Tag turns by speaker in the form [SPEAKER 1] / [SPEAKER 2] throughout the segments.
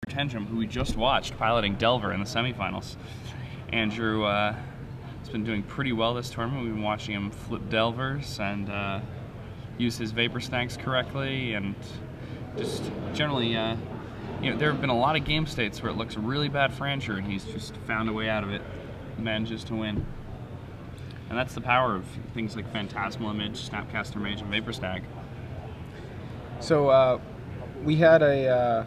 [SPEAKER 1] Tenjum, who we just watched piloting Delver in the semifinals. Andrew has been doing pretty well this tournament. We've been watching him flip Delvers and use his vapor stacks correctly, and just generally, there have been a lot of game states where it looks really bad for Andrew, and he's just found a way out of it, manages to win. And that's the power of things like Phantasmal Image, Snapcaster Mage, and Vapor Stack.
[SPEAKER 2] So we had a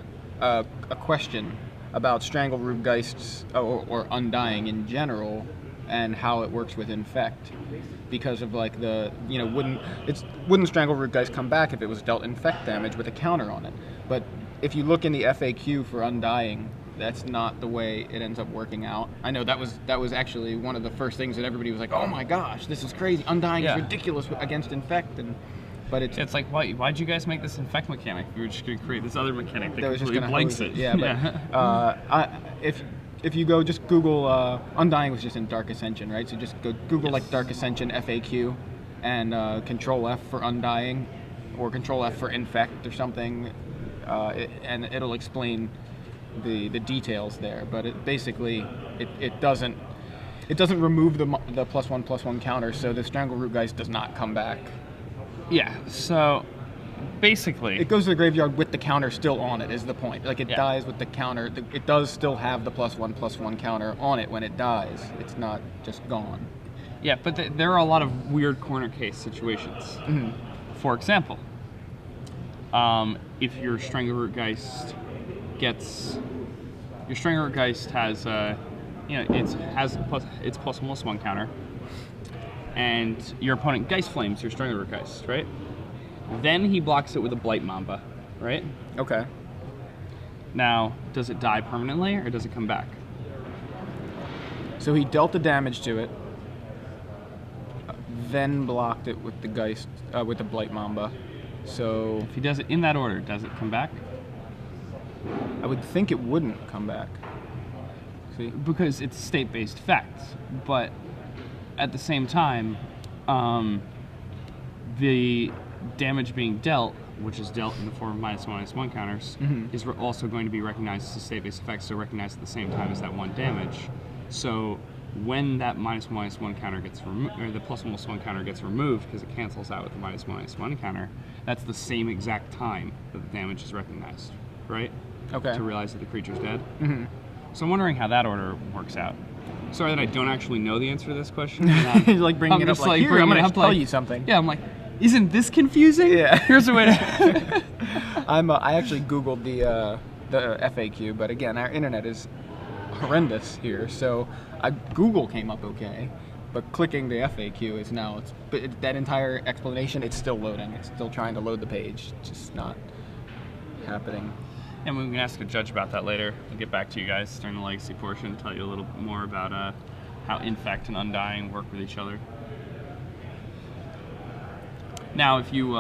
[SPEAKER 2] question about Strangleroot Geists or Undying in general, and how it works with Infect, because of like the wouldn't Strangleroot Geist come back if it was dealt Infect damage with a counter on it? But if you look in the FAQ for Undying, that's not the way it ends up working out. I know that was actually one of the first things that everybody was like, "Oh my gosh, this is crazy! Undying is ridiculous against Infect." But it's Yeah, but if you go just Google, Undying was just in Dark Ascension, right? So just go Google like Dark Ascension FAQ and Control F for Undying, or Control F for Infect or something, and it'll explain the details there. But it doesn't remove the +1/+1 counter, so the Strangleroot Geist does not come back.
[SPEAKER 1] Yeah, so basically
[SPEAKER 2] it goes to the graveyard with the counter still on it, is the point. Like it dies with the counter. It does still have the +1/+1 counter on it when it dies. It's not just gone.
[SPEAKER 1] Yeah, but there are a lot of weird corner case situations.
[SPEAKER 2] Mm-hmm.
[SPEAKER 1] For example, if your Strangleroot Geist has its +1/+1 counter, and your opponent Geist Flames your Strangleroot Geist, right? Then he blocks it with a Blight Mamba, right?
[SPEAKER 2] Okay.
[SPEAKER 1] Now, does it die permanently, or does it come back?
[SPEAKER 2] So he dealt the damage to it, then blocked it with the Geist, with the Blight Mamba. So
[SPEAKER 1] if he does it in that order, does it come back?
[SPEAKER 2] I would think it wouldn't come back. See?
[SPEAKER 1] Because it's state-based effect, but at the same time, the damage being dealt, which is dealt in the form of -1/-1 counters, is also going to be recognized as a state-based effect, so recognized at the same time as that one damage. So when that -1/-1 counter gets removed, or the +1/+1 counter gets removed because it cancels out with the -1/-1 counter, that's the same exact time that the damage is recognized, right?
[SPEAKER 2] Okay.
[SPEAKER 1] To realize that the creature's dead. Mm-hmm. So I'm wondering how that order works out. Sorry that I don't actually know the ansher to this question.
[SPEAKER 2] You're like bringing it up like, here, I'm going to tell you something.
[SPEAKER 1] Yeah, I'm like, isn't this confusing?
[SPEAKER 2] Yeah.
[SPEAKER 1] Here's a way to...
[SPEAKER 2] I actually Googled the FAQ, but again, our internet is horrendous here, so Google came up okay, but clicking the FAQ is now, that entire explanation, it's still loading. It's still trying to load the page. It's just not happening.
[SPEAKER 1] And we can ask a judge about that later. We'll get back to you guys during the legacy portion, tell you a little bit more about how Infect and Undying work with each other. Now, if you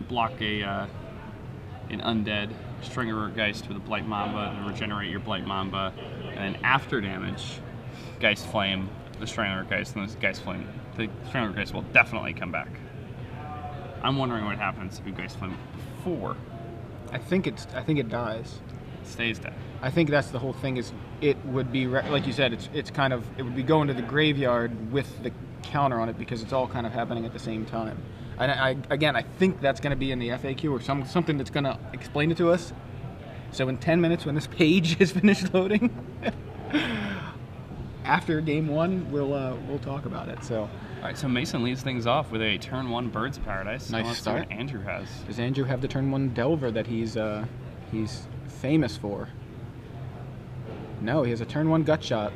[SPEAKER 1] block an undead Strangleroot Geist with a Blight Mamba and regenerate your Blight Mamba, and then after damage, Geist Flame the Strangleroot Geist, and the Strangleroot Geist will definitely come back. I'm wondering what happens if you Geist Flame before.
[SPEAKER 2] I think it dies.
[SPEAKER 1] It stays dead.
[SPEAKER 2] I think that's the whole thing. Is it would be like you said. It would be going to the graveyard with the counter on it, because it's all kind of happening at the same time. And I think that's going to be in the FAQ or something that's going to explain it to us. So in 10 minutes, when this page is finished loading, after game one, we'll talk about it. So.
[SPEAKER 1] All right, so Mason leads things off with a turn 1 Birds of Paradise.
[SPEAKER 2] Nice start.
[SPEAKER 1] What Andrew has.
[SPEAKER 2] Does Andrew have the turn 1 Delver that he's famous for? No, he has a turn 1 Gut Shot.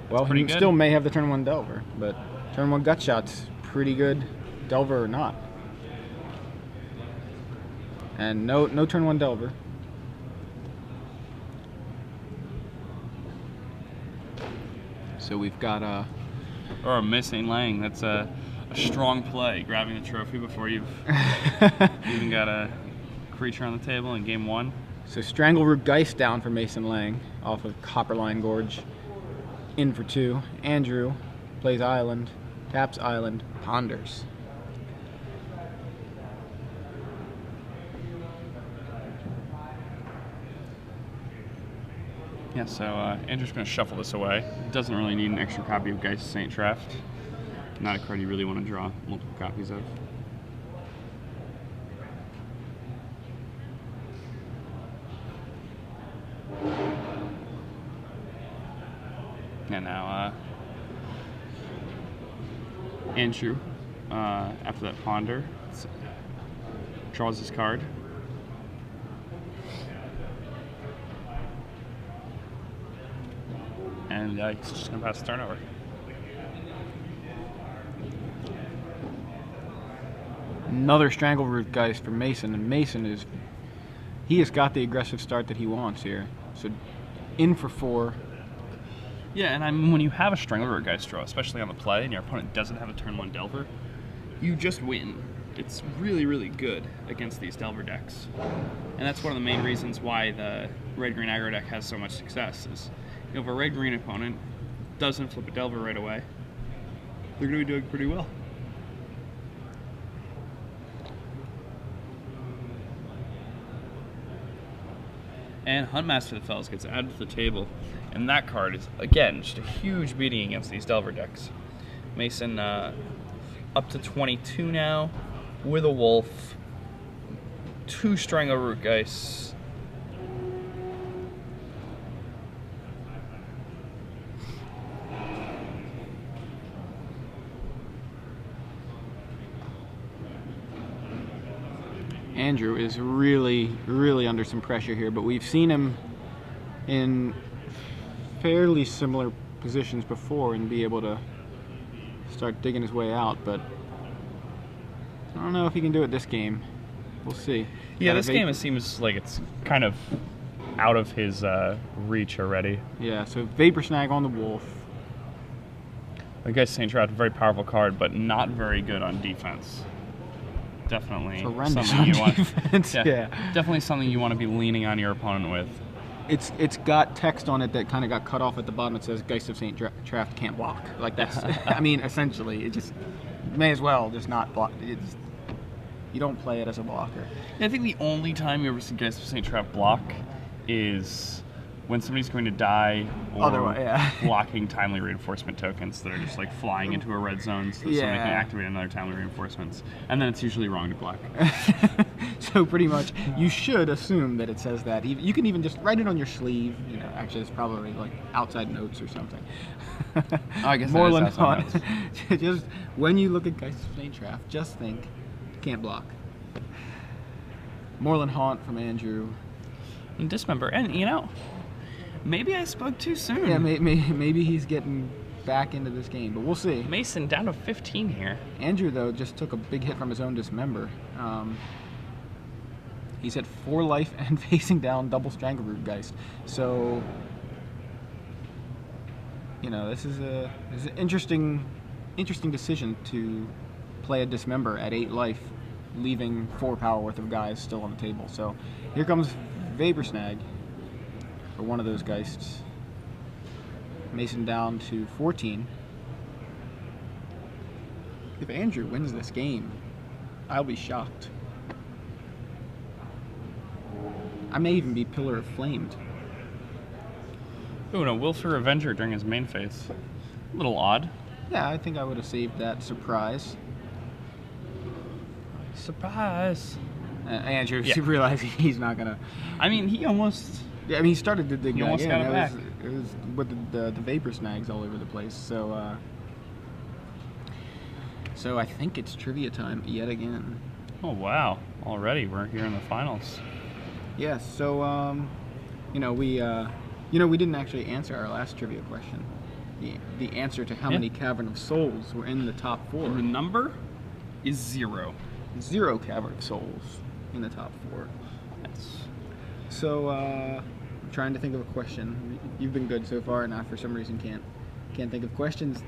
[SPEAKER 2] Well, he still may have the turn 1 Delver, but turn 1 Gut Shot's pretty good, Delver or not. And no turn 1 Delver. So we've got
[SPEAKER 1] or a missing Lange. That's a strong play, grabbing the trophy before you've even got a creature on the table in game 1.
[SPEAKER 2] So Strangleroot Geist down for Mason Lange off of Copperline Gorge. In for 2. Andrew plays Island, taps Island, ponders.
[SPEAKER 1] Yeah, so Andrew's going to shuffle this away. Doesn't really need an extra copy of Geist Saint Draft. Not a card you really want to draw multiple copies of. And now Andrew, after that ponder, draws his card. And he's just going to pass the turn over.
[SPEAKER 2] Another Strangleroot Geist for Mason, and Mason he has got the aggressive start that he wants here. So in for 4.
[SPEAKER 1] Yeah, and I mean, when you have a Strangleroot Geist draw, especially on the play, and your opponent doesn't have a turn 1 Delver, you just win. It's really, really good against these Delver decks. And that's one of the main reasons why the red-green aggro deck has so much success, is if a red-green opponent doesn't flip a Delver right away, they're going to be doing pretty well. And Huntmaster of the Fells gets added to the table, and that card is, again, just a huge beating against these Delver decks. Mason up to 22 now, with a Wolf, 2 Strangleroot Geists.
[SPEAKER 2] Andrew is really, really under some pressure here, but we've seen him in fairly similar positions before and be able to start digging his way out, but I don't know if he can do it this game. We'll see.
[SPEAKER 1] Yeah, this game, it seems like it's kind of out of his reach already.
[SPEAKER 2] Yeah, so Vapor Snag on the Wolf.
[SPEAKER 1] I guess Saint Trout, a very powerful card, but not very good on defense. Definitely
[SPEAKER 2] horrendous
[SPEAKER 1] something
[SPEAKER 2] on
[SPEAKER 1] you want.
[SPEAKER 2] defense. Yeah,
[SPEAKER 1] definitely something you want to be leaning on your opponent with.
[SPEAKER 2] It's got text on it that kind of got cut off at the bottom. It says Geist of Saint Traft can't block. Like that's, I mean, essentially, it just may as well just not block. You don't play it as a blocker.
[SPEAKER 1] I think the only time you ever see Geist of Saint Traft block is when somebody's going to die or blocking timely reinforcement tokens that are just like flying into a red zone so that somebody can activate another timely reinforcements. And then it's usually wrong to block.
[SPEAKER 2] So pretty much you should assume that it says that. You can even just write it on your sleeve. You know, actually it's probably like outside notes or something.
[SPEAKER 1] I guess
[SPEAKER 2] Moreland
[SPEAKER 1] that is outside
[SPEAKER 2] notes. Just when you look at Geist of Saint Traft, just think, can't block. Moreland Haunt from Andrew.
[SPEAKER 1] And Dismember. And, you know, maybe I spoke too soon.
[SPEAKER 2] Yeah, maybe he's getting back into this game, but we'll see.
[SPEAKER 1] Mason down to 15 here.
[SPEAKER 2] Andrew, though, just took a big hit from his own Dismember. He's at 4 life and facing down double Strangleroot Geist. So, you know, this is an interesting decision to play a Dismember at 8 life, leaving 4 power worth of guys still on the table. So here comes Vapor Snag for one of those Geists. Mason down to 14. If Andrew wins this game, I'll be shocked. I may even be Pillar of Flamed.
[SPEAKER 1] Ooh, no, Wilfer Avenger during his main phase. A little odd.
[SPEAKER 2] Yeah, I think I would have saved that surprise.
[SPEAKER 1] Surprise.
[SPEAKER 2] Andrew, you realize he's not gonna.
[SPEAKER 1] I mean, he almost.
[SPEAKER 2] Yeah, I mean, he started to dig back in.
[SPEAKER 1] It
[SPEAKER 2] was with the Vapor Snags all over the place. So, so I think it's trivia time yet again.
[SPEAKER 1] Oh wow! Already we're here in the finals.
[SPEAKER 2] Yes. Yeah, so, you know, we didn't actually answer our last trivia question. The answer to how many Cavern of Souls were in the top 4.
[SPEAKER 1] And the number is 0.
[SPEAKER 2] 0 Cavern of Souls in the top 4.
[SPEAKER 1] Yes.
[SPEAKER 2] So, I'm trying to think of a question. You've been good so far, and I, for some reason, can't think of questions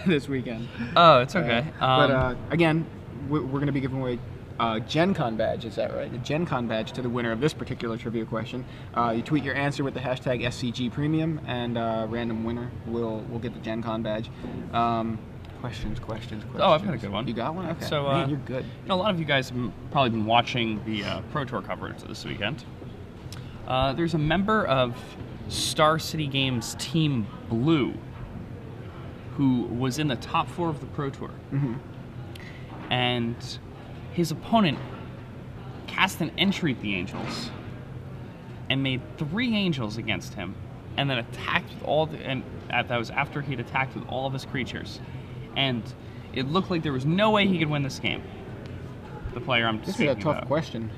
[SPEAKER 2] this weekend.
[SPEAKER 1] Oh, it's okay.
[SPEAKER 2] But again, we're going to be giving away Gen Con badge, is that right? A Gen Con badge to the winner of this particular trivia question. You tweet your answer with the hashtag SCG Premium, and random winner will get the Gen Con badge. Questions.
[SPEAKER 1] Oh, I've got a good one.
[SPEAKER 2] You got one? Okay.
[SPEAKER 1] So,
[SPEAKER 2] man, you're good.
[SPEAKER 1] You know, a lot of you guys have probably been watching the Pro Tour coverage this weekend. There's a member of Star City Games Team Blue, who was in the top 4 of the Pro Tour.
[SPEAKER 2] Mm-hmm.
[SPEAKER 1] And his opponent cast an entry at the Angels and made 3 Angels against him, and then attacked with all that was after he'd attacked with all of his creatures. And it looked like there was no way he could win this game. The player I'm speaking about.
[SPEAKER 2] This is a tough question.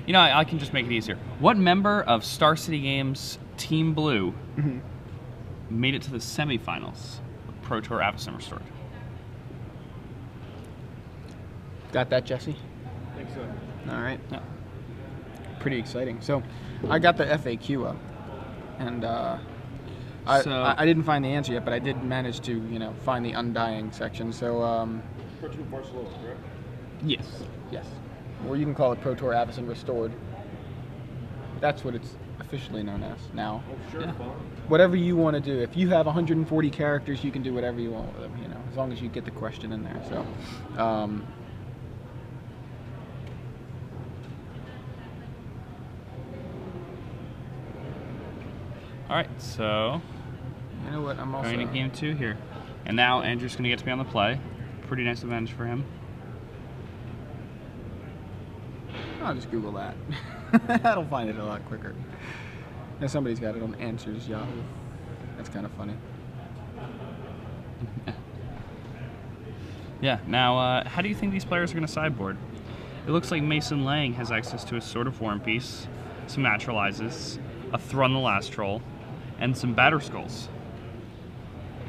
[SPEAKER 1] You know, I can just make it easier. What member of Star City Games Team Blue made it to the semifinals of Pro Tour Avacyn Restored?
[SPEAKER 2] Got that, Jesse?
[SPEAKER 3] I think so.
[SPEAKER 2] All right.
[SPEAKER 1] Yeah.
[SPEAKER 2] Pretty exciting. So, I got the FAQ up, and I didn't find the answer yet, but I did manage to, find the Undying section. So,
[SPEAKER 3] Pro Tour Barcelona, correct?
[SPEAKER 1] Yes.
[SPEAKER 2] yes, or you can call it Pro Tour Avacyn Restored. That's what it's officially known as now.
[SPEAKER 3] Oh, sure.
[SPEAKER 1] Yeah.
[SPEAKER 3] Fine.
[SPEAKER 2] Whatever you want to do. If you have 140 characters, you can do whatever you want with them. As long as you get the question in there. So.
[SPEAKER 1] All right, so
[SPEAKER 2] You know what? I'm also.
[SPEAKER 1] going to game 2 here. And now Andrew's going to get to be on the play. Pretty nice advantage for him.
[SPEAKER 2] I'll just Google that. That'll find it a lot quicker. And somebody's got it on Answers Yahoo. That's kind of funny.
[SPEAKER 1] Yeah, now, how do you think these players are going to sideboard? It looks like Mason Lange has access to a Sword of War Piece, some Naturalizes, a Thrun the Last Troll, and some Batter Skulls.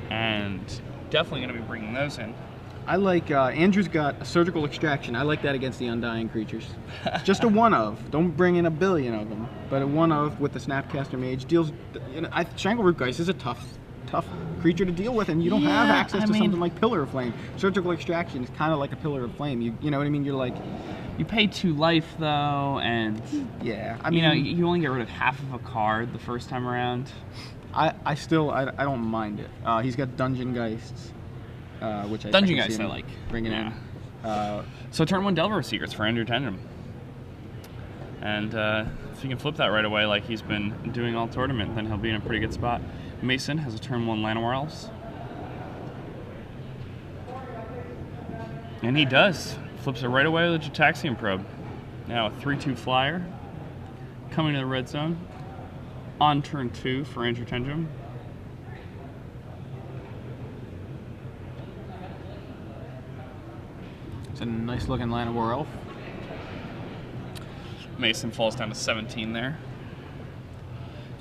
[SPEAKER 1] And definitely going to be bringing those in.
[SPEAKER 2] I like, Andrew's got a Surgical Extraction. I like that against the Undying creatures. Just a one of. Don't bring in a billion of them. But a one of with the Snapcaster Mage deals, Strangleroot Geist is a tough creature to deal with, and you don't have access to something like Pillar of Flame. Surgical Extraction is kind of like a Pillar of Flame. You know what I mean? You're like...
[SPEAKER 1] You pay 2 life, though, and...
[SPEAKER 2] Yeah, I mean...
[SPEAKER 1] you only get rid of half of a card the first time around.
[SPEAKER 2] I don't mind it. He's got Dungeon Geists, which
[SPEAKER 1] Dungeon
[SPEAKER 2] I can
[SPEAKER 1] Geist
[SPEAKER 2] see
[SPEAKER 1] I
[SPEAKER 2] him
[SPEAKER 1] like.
[SPEAKER 2] bringing
[SPEAKER 1] Yeah.
[SPEAKER 2] in.
[SPEAKER 1] So turn 1 Delver Secrets for Andrew Tenjum. And if he can flip that right away like he's been doing all tournament, then he'll be in a pretty good spot. Mason has a turn 1 Llanowar Elves. And he does. Flips it right away with a Jataxian Probe. Now a 3/2 flyer. Coming to the red zone. On turn 2 for Andrew Tenjum.
[SPEAKER 2] It's a nice looking Llanowar Elf.
[SPEAKER 1] Mason falls down to 17 there.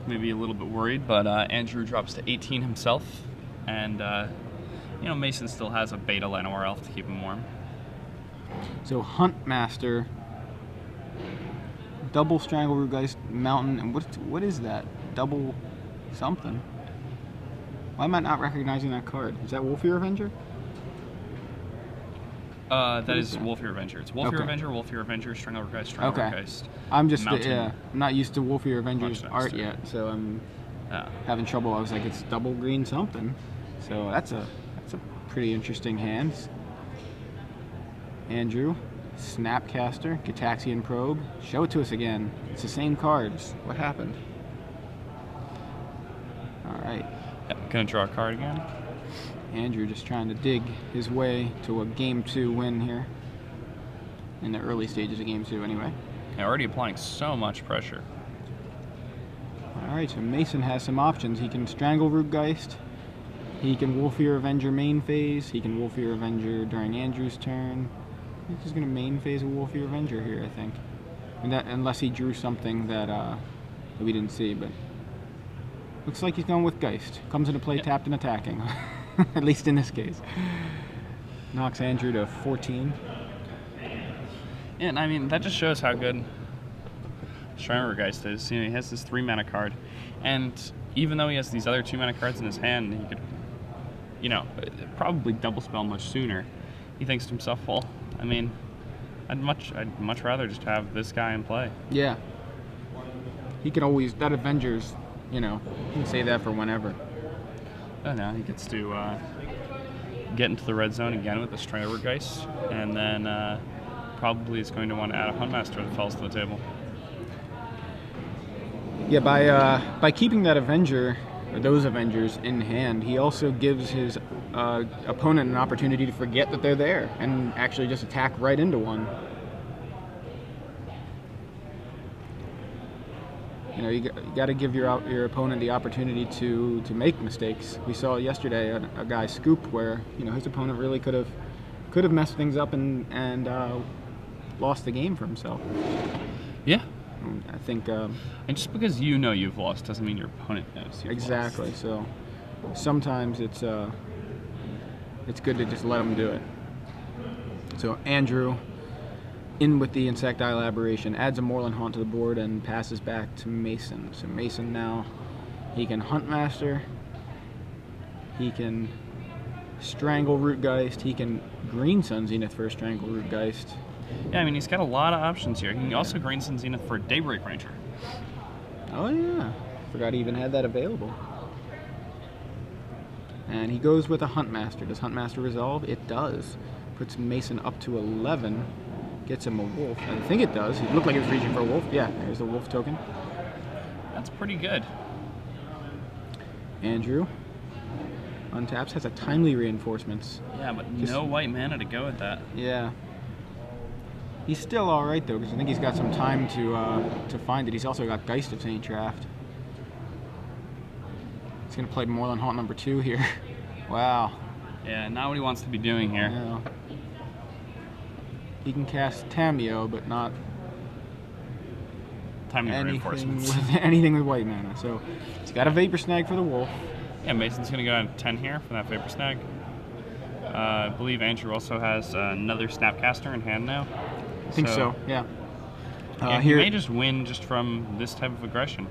[SPEAKER 1] Maybe a little bit worried, but Andrew drops to 18 himself. And, Mason still has a beta Llanowar Elf to keep him warm.
[SPEAKER 2] So Huntmaster, double Strangleroot Geist Mountain, and what is that? Double something. Why am I not recognizing that card? Is that Wolfear Avenger?
[SPEAKER 1] That is Wolfear Avenger. It's Wolfear
[SPEAKER 2] Okay.
[SPEAKER 1] Avenger, Wolfear Avenger, Strangleroot Geist, Strangleroot
[SPEAKER 2] Okay.
[SPEAKER 1] Geist.
[SPEAKER 2] I'm just
[SPEAKER 1] Mountain.
[SPEAKER 2] I'm not used to Wolfear Avenger's
[SPEAKER 1] Huntmaster.
[SPEAKER 2] art yet, so I'm
[SPEAKER 1] Yeah.
[SPEAKER 2] having trouble. I was like, it's double green something. So that's a pretty interesting hand. Andrew, Snapcaster, Gitaxian Probe. Show it to us again. It's the same cards. What happened? All right.
[SPEAKER 1] Yep, gonna draw a card again.
[SPEAKER 2] Andrew just trying to dig his way to a Game 2 win here. In the early stages of Game 2 anyway.
[SPEAKER 1] Yeah, already applying so much pressure.
[SPEAKER 2] Alright, so Mason has some options. He can Strangleroot Geist. He can Wolfear Avenger main phase. He can Wolfear Avenger during Andrew's turn. He's just going to main phase a Wolfear Avenger here, I think. And that, unless he drew something that we didn't see, but... Looks like he's going with Geist. Comes into play tapped and attacking. At least in this case. Knocks Andrew to 14.
[SPEAKER 1] Yeah, and I mean, that just shows how good Strangleroot Geist is. He has this 3-mana card. And even though he has these other 2-mana cards in his hand, he could, probably double spell much sooner. He thinks to himself, well, I mean, I'd much rather just have this guy in play.
[SPEAKER 2] Yeah. He can always, that Avengers, he can say that for whenever.
[SPEAKER 1] And now he gets to get into the red zone again with the Strangleroot Geist, and then probably is going to want to add a Huntmaster that falls to the table.
[SPEAKER 2] Yeah, by keeping that Avenger, or those Avengers, in hand, he also gives his opponent an opportunity to forget that they're there and actually just attack right into one. You know, you got to give your opponent the opportunity to make mistakes. We saw yesterday a guy scoop where, you know, his opponent really could have messed things up and lost the game for himself.
[SPEAKER 1] Yeah.
[SPEAKER 2] I think.
[SPEAKER 1] And just because you know you've lost doesn't mean your opponent knows you've
[SPEAKER 2] exactly.
[SPEAKER 1] lost.
[SPEAKER 2] So sometimes it's good to just let them do it. So Andrew, in with the insecti elaboration, adds a Moorland Haunt to the board and passes back to Mason. So Mason now, he can Hunt Master, he can Strangle Rootgeist, he can Green Sun Zenith for a Strangle Rootgeist.
[SPEAKER 1] Yeah, I mean, he's got a lot of options here. He can also Green Sun Zenith for Daybreak Ranger.
[SPEAKER 2] Oh yeah, forgot he even had that available. And he goes with a Hunt Master. Does Hunt Master resolve? It does. Puts Mason up to 11. Gets him a wolf. I think it does. He looked like he was reaching for a wolf. Yeah, there's the wolf token.
[SPEAKER 1] That's pretty good.
[SPEAKER 2] Andrew untaps, has a Timely Reinforcements.
[SPEAKER 1] Yeah, but no white mana to go with that.
[SPEAKER 2] Yeah. He's still all right though, because I think he's got some time to find it. He's also got Geist of St. Draft. He's gonna play Moorland Haunt number 2 here. Wow.
[SPEAKER 1] Yeah, not what he wants to be doing here.
[SPEAKER 2] Yeah. He can cast Tameo, but not anything with white mana. So he's got a Vapor Snag for the wolf.
[SPEAKER 1] Yeah, Mason's gonna go on 10 here for that Vapor Snag. I believe Andrew also has another Snapcaster in hand now.
[SPEAKER 2] I think so, yeah.
[SPEAKER 1] He may just win just from this type of aggression.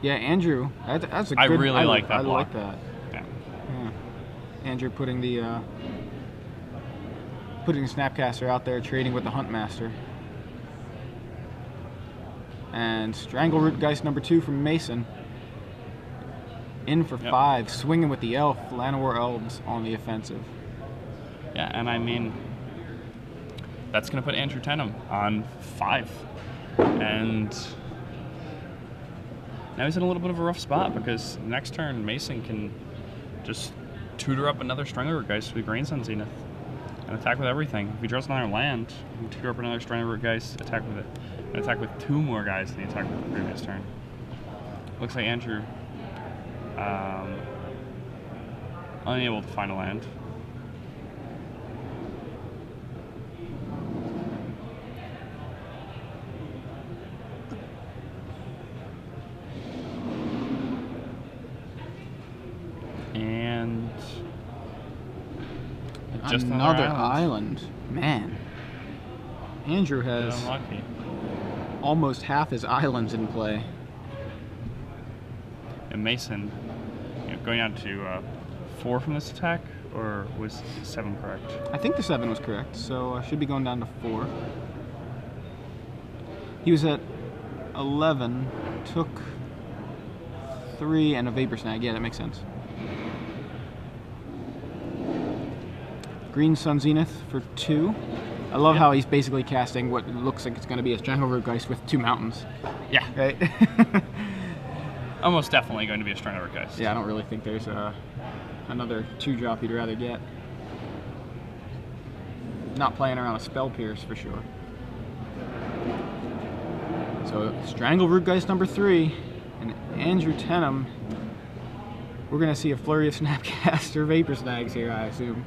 [SPEAKER 2] Yeah, Andrew, that's a good...
[SPEAKER 1] I really like that
[SPEAKER 2] I
[SPEAKER 1] block.
[SPEAKER 2] like that.
[SPEAKER 1] Yeah.
[SPEAKER 2] Andrew putting the Snapcaster out there, trading with the Hunt Master. And Strangle Rootgeist number 2 from Mason. In for 5, swinging with the elf, Llanowar Elves on the offensive.
[SPEAKER 1] Yeah, and I mean, that's going to put Andrew Tenjum on 5. And now he's in a little bit of a rough spot because next turn Mason can just tutor up another Strangle Rootgeist with Green Sun Zenith and attack with everything. If he draws another land, he can tutor up another Strangle Rootgeist, attack with it, and attack with 2 more guys than he attacked with the previous turn. Looks like Andrew unable to find a land. And just
[SPEAKER 2] another island. Man. Andrew has
[SPEAKER 1] unlucky.
[SPEAKER 2] Almost half his islands in play.
[SPEAKER 1] And Mason, going down to 4 from this attack, or was 7 correct?
[SPEAKER 2] I think the 7 was correct, so should be going down to 4. He was at 11, took 3 and a Vapor Snag. Yeah, that makes sense. Green Sun Zenith for 2. I love how he's basically casting what looks like it's going to be a Strangle Rootgeist with 2 mountains.
[SPEAKER 1] Yeah.
[SPEAKER 2] Right?
[SPEAKER 1] Almost definitely going to be a Strangle Rootgeist.
[SPEAKER 2] Yeah, I don't really think there's another 2-drop you'd rather get. Not playing around a Spell Pierce for sure. So Strangle Rootgeist number 3 and Andrew Tenjum. We're going to see a flurry of Snapcaster Vapor Snags here, I assume.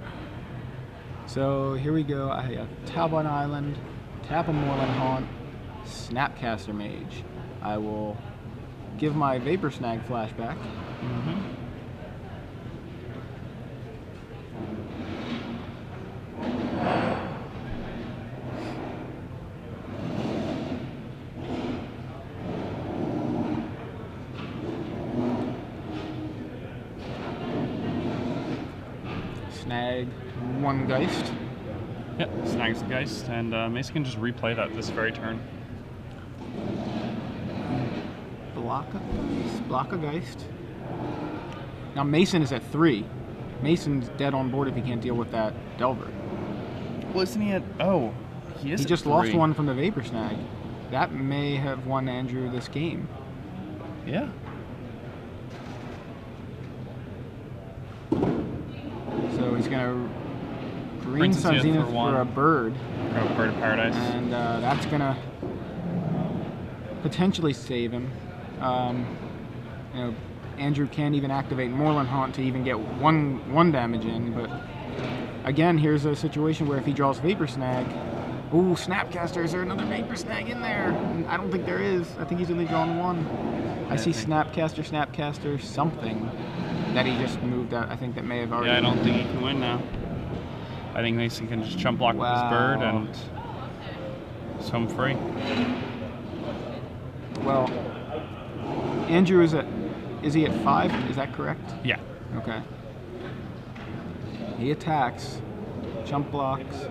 [SPEAKER 2] So here we go. I have tap on Island, tap a Moorland Haunt, Snapcaster Mage. I will give my Vapor Snag flashback. Snag 1 Geist.
[SPEAKER 1] Yep, snags the Geist, and Mason can just replay that this very turn.
[SPEAKER 2] Block a Geist. Now Mason is at 3. Mason's dead on board if he can't deal with that Delver.
[SPEAKER 1] Well, isn't he at... Oh, he is
[SPEAKER 2] He
[SPEAKER 1] at
[SPEAKER 2] just
[SPEAKER 1] 3.
[SPEAKER 2] lost 1 from the Vapor Snag. That may have won Andrew this game.
[SPEAKER 1] Yeah.
[SPEAKER 2] So he's gonna green
[SPEAKER 1] Princess
[SPEAKER 2] Sun
[SPEAKER 1] Zenith
[SPEAKER 2] Zenith
[SPEAKER 1] for
[SPEAKER 2] for
[SPEAKER 1] one.
[SPEAKER 2] a bird,
[SPEAKER 1] Or Bird of Paradise.
[SPEAKER 2] and that's gonna potentially save him. You know, Andrew can't even activate Moorland Haunt to even get one damage in, but again, here's a situation where if he draws Vapor Snag, ooh, Snapcaster, is there another Vapor Snag in there? I don't think there is. I think he's only drawn one. I see Snapcaster, something that he just moved out. I think that may have already.
[SPEAKER 1] Yeah, I don't think he can win now. I think Mason can just chump block with his bird and it's home free.
[SPEAKER 2] Well, Andrew is he at 5? Is that correct?
[SPEAKER 1] Yeah.
[SPEAKER 2] Okay. He attacks, jump blocks.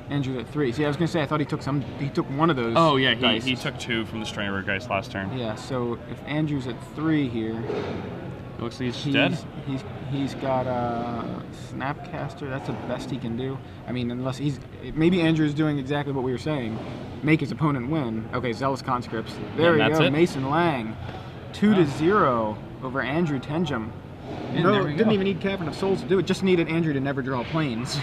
[SPEAKER 2] Andrew's at 3. See, I was gonna say I thought he took one of those.
[SPEAKER 1] Oh yeah,
[SPEAKER 2] dice.
[SPEAKER 1] he took 2 from the Stringer Geist last turn.
[SPEAKER 2] Yeah. So if Andrew's at 3 here,
[SPEAKER 1] It looks like he's dead.
[SPEAKER 2] He's got a Snapcaster. That's the best he can do. I mean, unless maybe Andrew's doing exactly what we were saying, make his opponent win. Okay, Zealous Conscripts. There we
[SPEAKER 1] that's
[SPEAKER 2] go.
[SPEAKER 1] it.
[SPEAKER 2] Mason Lange, 2-0 over Andrew Tenjum.
[SPEAKER 1] And there we
[SPEAKER 2] Didn't
[SPEAKER 1] go.
[SPEAKER 2] even need Cavern of Souls to do it. Just needed Andrew to never draw planes.